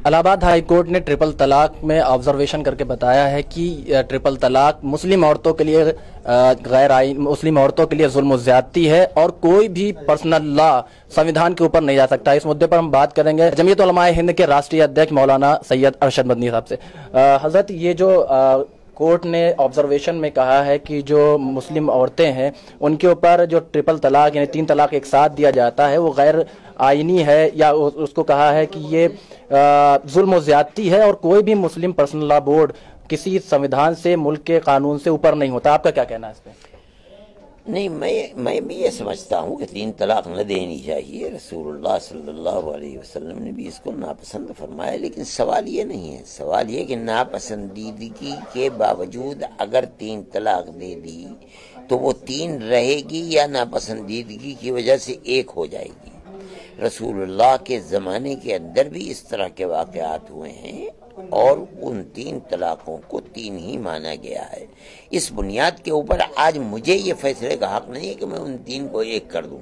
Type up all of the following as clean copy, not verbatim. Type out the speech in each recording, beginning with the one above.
الہ آباد high court نے ٹرپل طلاق میں آبزرویشن کر کے بتایا ہے کہ ٹرپل طلاق مسلم عورتوں کے لیے مسلم عورتوں کے لیے ظلم و زیادتی ہے اور کوئی بھی پرسنل لا سنویدھان کے اوپر نہیں جا سکتا۔ اس مدعے پر ہم بات کریں گے جمعیت علماء ہند کے راشٹریہ ادھیکش مولانا سید ارشد مدنی صاحب سے۔ حضرت، یہ جو کورٹ نے آبزرویشن میں کہا ہے کہ جو مسلم عورتیں ہیں ان کے اوپر جو ٹرپل طلاق یعنی 3 طلاق ایک ساتھ دیا جاتا ہے وہ غیر آئینی ہے، یا اس کو کہا ہے کہ یہ ظلم و زیادتی ہے اور کوئی بھی مسلم پرسنل لا بورڈ کسی سنویدھان سے، ملک کے قانون سے اوپر نہیں ہوتا۔ آپ کا کیا کہنا ہے اس پہ؟ نہیں، میں بھی یہ سمجھتا ہوں کہ 3 طلاق نہ دینی چاہیے۔ رسول اللہ صلی اللہ علیہ وسلم نے بھی اس کو ناپسند فرمایا، لیکن سوال یہ نہیں ہے۔ سوال یہ کہ ناپسندیدگی کے باوجود اگر 3 طلاق دے دی تو وہ 3 رہے گی یا ناپسندیدگی کی وجہ سے 1 ہو جائے گی؟ رسول اللہ کے زمانے کے اندر بھی اس طرح کے واقعات ہوئے ہیں اور ان 3 طلاقوں کو 3 ہی مانا گیا ہے۔ اس بنیاد کے اوپر آج مجھے یہ فیصلے کا حق نہیں ہے کہ میں ان 3 کو 1 کر دوں۔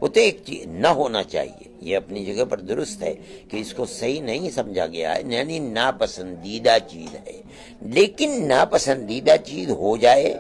وہ تو ایک چیز نہ ہونا چاہیے، یہ اپنی جگہ پر درست ہے کہ اس کو صحیح نہیں سمجھا گیا ہے، یعنی ناپسندیدہ چیز ہے۔ لیکن ناپسندیدہ چیز ہو جائے،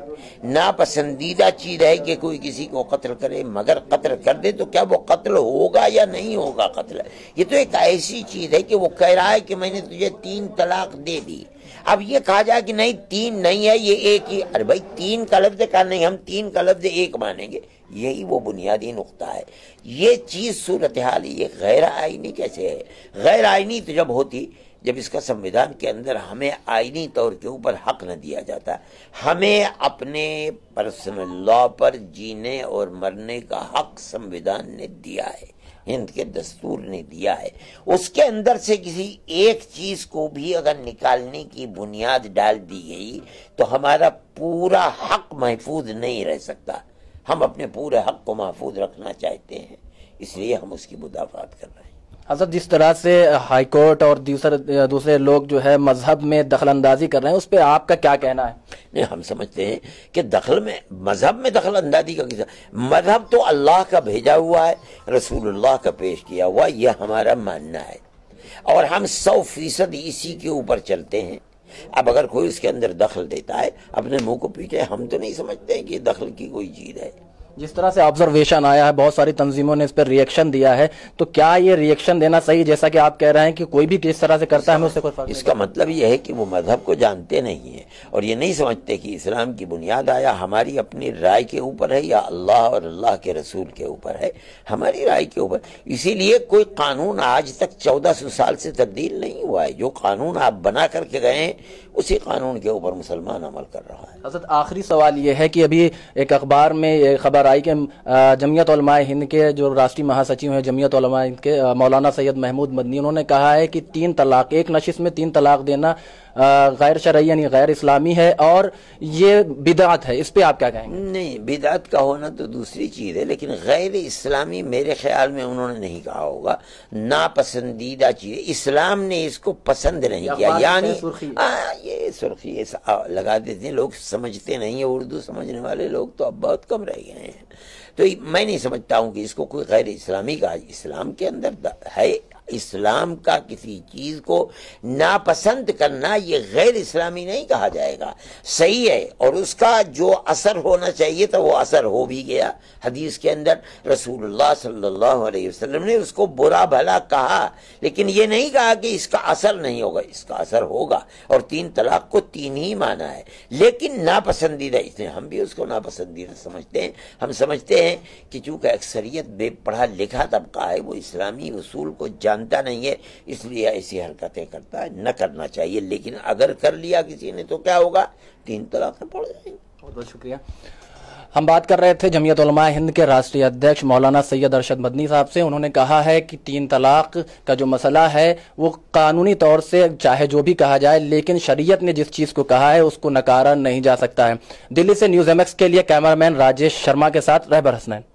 ناپسندیدہ چیز ہے کہ کوئی کسی کو قتل کرے، مگر قتل کر دے تو کیا وہ قتل ہوگا یا نہیں ہوگا قتل؟ یہ تو ایک ایسی چیز ہے کہ وہ کہہ رہا ہے کہ میں نے تجھے 3 طلاق دے دی۔ اب یہ کہا جائے کہ نہیں 3 نہیں ہے، یہ 1 ہی۔ ارے بھائی 3 کا لفظ کہا نہیں، ہم 3 کا لفظ 1 مانیں گے۔ یہی وہ بنیادی نقطہ ہے۔ یہ چیز صورتحال یہ غیر آئینی کیسے ہے؟ غیر آئینی تو جب ہوتی جب اس کا سنویدھان کے اندر ہمیں آئینی طور کے اوپر حق نہ دیا جاتا، ہمیں اپنے پرسنل لا پر جینے اور مرنے کا حق سنویدھان نے دیا ہے، ہند کے دستور نے دیا ہے۔ اس کے اندر سے کسی ایک چیز کو بھی اگر نکالنے کی بنیاد ڈال دی گئی تو ہمارا پورا حق محفوظ نہیں رہ سکتا۔ ہم اپنے پورے حق کو محفوظ رکھنا چاہتے ہیں، اس لیے ہم اس کی مدافعت کر رہے ہیں۔ حضرت، جس طرح سے ہائی کورٹ اور دوسرے لوگ جو ہے مذہب میں دخل اندازی کر رہے ہیں، اس پہ آپ کا کیا کہنا ہے؟ نہیں، ہم سمجھتے ہیں کہ مذہب میں دخل اندازی کا کسی، مذہب تو اللہ کا بھیجا ہوا ہے، رسول اللہ کا پیش کیا ہوا، یہ ہمارا ماننا ہے اور ہم 100% اسی کے اوپر چلتے ہیں۔ اب اگر کوئی اس کے اندر دخل دیتا ہے اپنے منہ کو پیٹے، ہم تو نہیں سمجھتے ہیں کہ دخل کی کوئی چیز ہے۔ جس طرح سے آبزرویشن آیا ہے، بہت ساری تنظیموں نے اس پر ریئیکشن دیا ہے، تو کیا یہ ریئیکشن دینا صحیح؟ جیسا کہ آپ کہہ رہے ہیں کہ کوئی بھی کس طرح سے کرتا ہے ہمیں اس سے کوئی فرق نہیں۔ اس کا مطلب یہ ہے کہ وہ مذہب کو جانتے نہیں ہیں اور یہ نہیں سمجھتے کہ اسلام کی بنیاد آیا ہماری اپنی رائے کے اوپر ہے یا اللہ اور اللہ کے رسول کے اوپر ہے، ہماری رائے کے اوپر۔ اسی لیے کوئی قانون آج تک 1400 سال سے تبدیل نہیں ہوا ہے۔ جو قانون آپ بنا کر کے گئے ہیں اسی قانون کے اوپر مسلمان عمل کر رہا ہے۔ حضرت، آخری سوال یہ ہے کہ ابھی ایک اخبار میں یہ خبر آئی کہ جمعیت علماء ہند کے جو راشٹری مہا سچیو ہیں جمعیت علماء ہند کے مولانا سید محمود مدنی، انہوں نے کہا ہے کہ 3 طلاق ایک نشست میں 3 طلاق دینا غیر شرعی یعنی غیر اسلامی ہے اور یہ بدعت ہے۔ اس پہ آپ کیا کہیں گے؟ نہیں، بدعت کا ہونا تو دوسری چیز ہے، لیکن غیر اسلامی میرے خیال میں انہوں نے نہیں کہا ہوگا۔ ناپسندیدہ چیز، اسلام نے اس کو پسند نہیں کیا، یعنی یہ سرخی لگا دیتے ہیں، لوگ سمجھتے نہیں ہیں، اردو سمجھنے والے لوگ تو اب بہت کم رہ گئے ہیں۔ تو میں نہیں سمجھتا ہوں کہ اس کو کوئی غیر اسلامی کہا۔ اسلام کے اندر ہے، اسلام کا کسی چیز کو ناپسند کرنا یہ غیر اسلامی نہیں کہا جائے گا، صحیح ہے، اور اس کا جو اثر ہونا چاہیے تھا وہ اثر ہو بھی گیا۔ حدیث کے اندر رسول اللہ صلی اللہ علیہ وسلم نے اس کو برا بھلا کہا، لیکن یہ نہیں کہا کہ اس کا اثر نہیں ہوگا، اس کا اثر ہوگا، اور 3 طلاق کو 3 ہی مانا ہے۔ لیکن ناپسندیدہ، اس لیے ہم بھی اس کو ناپسندیدہ سمجھتے ہیں۔ ہم سمجھتے ہیں کہ چونکہ اکثریت بے پڑھا لکھا طبقہ ہے، وہ اسلامی اصول کو جانتا نہیں ہے، اس لیے ایسی حرکتیں کرتا ہے۔ نہ کرنا چاہیے، لیکن اگر کر لیا کسی نے تو کیا ہوگا؟ 3 طلاقیں پڑ جائیں گی۔ بہت بہت شکریہ۔ ہم بات کر رہے تھے جمعیت علماء ہند کے راشٹریہ ادھیکش مولانا سید ارشد مدنی صاحب سے۔ انہوں نے کہا ہے کہ 3 طلاق کا جو مسئلہ ہے وہ قانونی طور سے چاہے جو بھی کہا جائے، لیکن شریعت نے جس چیز کو کہا ہے اس کو نکارا نہیں جا سکتا ہے۔ دلی سے نیوز MX کے لیے کیمرہ مین راجیش شرما کے ساتھ رہبر حسنین۔